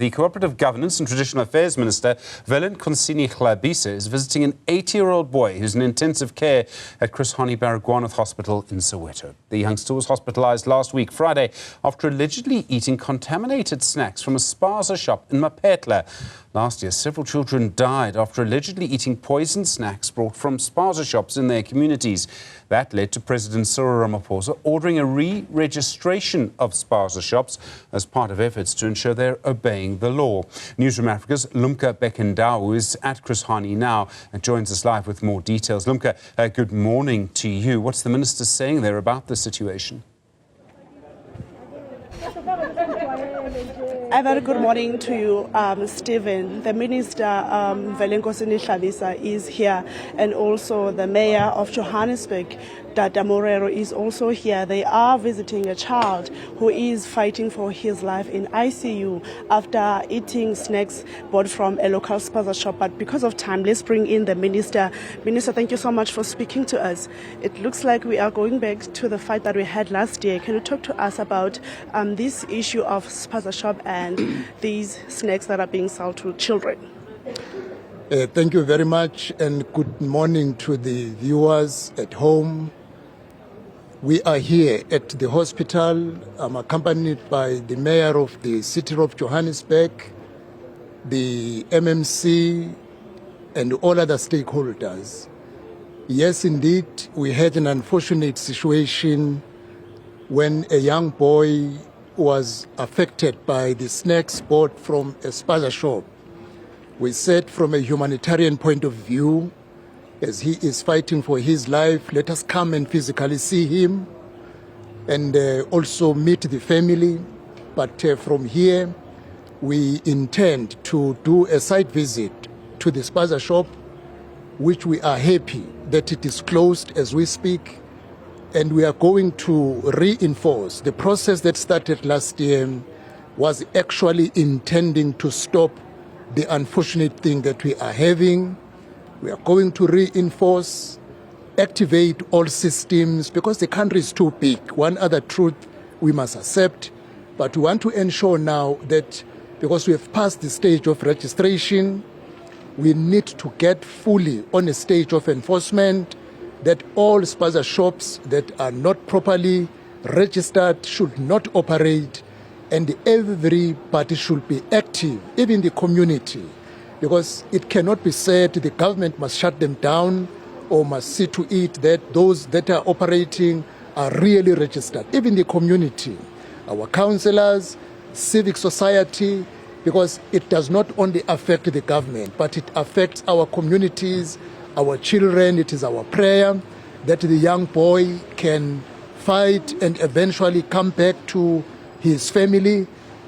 The Cooperative Governance and Traditional Affairs Minister Velenkosini Hlabisa is visiting an 80-year-old boy who's in intensive care at Chris Hani Baragwanath Hospital in Soweto. The youngster was hospitalized last week, Friday, after allegedly eating contaminated snacks from a spaza shop in Mapetla. Last year, several children died after allegedly eating poisoned snacks brought from spaza shops in their communities. That led to President Cyril Ramaphosa ordering a re-registration of spaza shops as part of efforts to ensure they're obeying the law. Newzroom Africa's Lumka Bekendau is at Chris Hani now and joins us live with more details. Lumka, good morning to you. What's the minister saying there about the situation? A very good morning to you, Stephen. The Minister Velenkosini Hlabisa is here, and also the Mayor of Johannesburg, Tata Morero, is also here. They are visiting a child who is fighting for his life in ICU after eating snacks bought from a local spaza shop. But because of time, let's bring in the Minister. Minister, thank you so much for speaking to us. It looks like we are going back to the fight that we had last year. Can you talk to us about this issue of spaza shop and these snacks that are being sold to children? Thank you very much, and good morning to the viewers at home. We are here at the hospital. I'm accompanied by the Mayor of the City of Johannesburg, the MMC, and all other stakeholders. Yes, indeed, we had an unfortunate situation when a young boy was affected by the snacks bought from a spaza shop. We said from a humanitarian point of view, as he is fighting for his life, let us come and physically see him and also meet the family. But from here, we intend to do a site visit to the spaza shop, which we are happy that it is closed as we speak. And we are going to reinforce the process that started last year was actually intending to stop the unfortunate thing that we are having. We are going to reinforce, activate all systems because the country is too big. One other truth we must accept, but we want to ensure now that because we have passed the stage of registration, we need to get fully on a stage of enforcement that all spaza shops that are not properly registered should not operate, and everybody should be active, even the community, because it cannot be said the government must shut them down or must see to it that those that are operating are really registered. Even the community, our councillors, civic society, because it does not only affect the government, but it affects our communities, our children. It is our prayer that the young boy can fight and eventually come back to his family.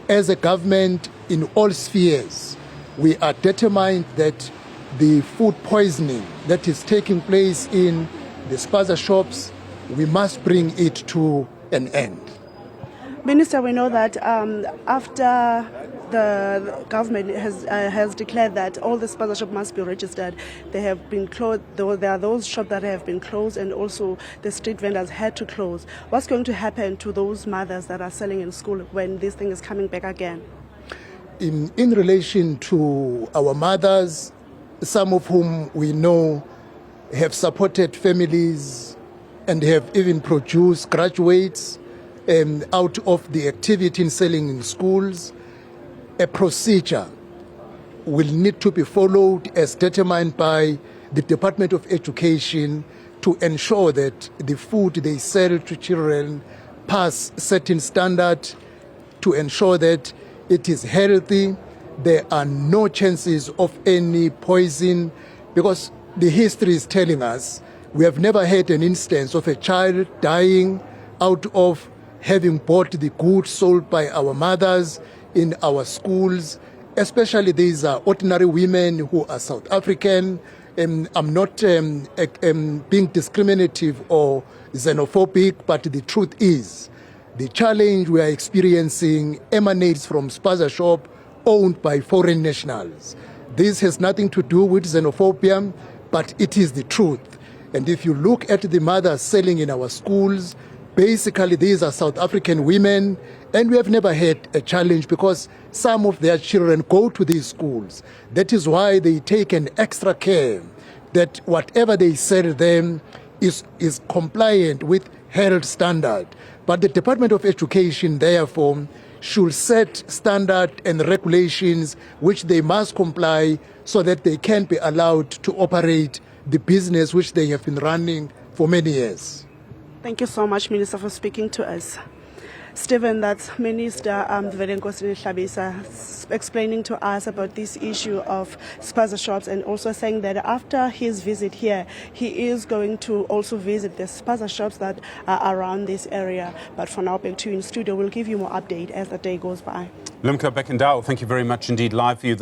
As a government in all spheres, we are determined that the food poisoning that is taking place in the spaza shops, we must bring it to an end. Minister, we know that after the government has declared that all the spaza shops must be registered, they have been closed. There are those shops that have been closed, and also the street vendors had to close. What's going to happen to those mothers that are selling in school when this thing is coming back again? In relation to our mothers, some of whom we know have supported families and have even produced graduates out of the activity in selling in schools, a procedure will need to be followed as determined by the Department of Education to ensure that the food they sell to children pass certain standards, to ensure that it is healthy. There are no chances of any poison, because the history is telling us we have never had an instance of a child dying out of having bought the goods sold by our mothers in our schools, especially these are ordinary women who are South African. I'm not being discriminative or xenophobic, but the truth is the challenge we are experiencing emanates from spaza shop owned by foreign nationals. This has nothing to do with xenophobia, but it is the truth. And if you look at the mothers selling in our schools, Basically, these are South African women, and we have never had a challenge because some of their children go to these schools. That is why they take an extra care that whatever they sell them is compliant with health standard. But the Department of Education, therefore, should set standard and regulations which they must comply so that they can be allowed to operate the business which they have been running for many years. Thank you so much, Minister, for speaking to us. Stephen, that's Minister Velenkosini Hlabisa explaining to us about this issue of spaza shops and also saying that after his visit here, he is going to also visit the spaza shops that are around this area. But for now, back to you in studio. We'll give you more update as the day goes by. Limca Bekendal, thank you very much indeed. Live for you this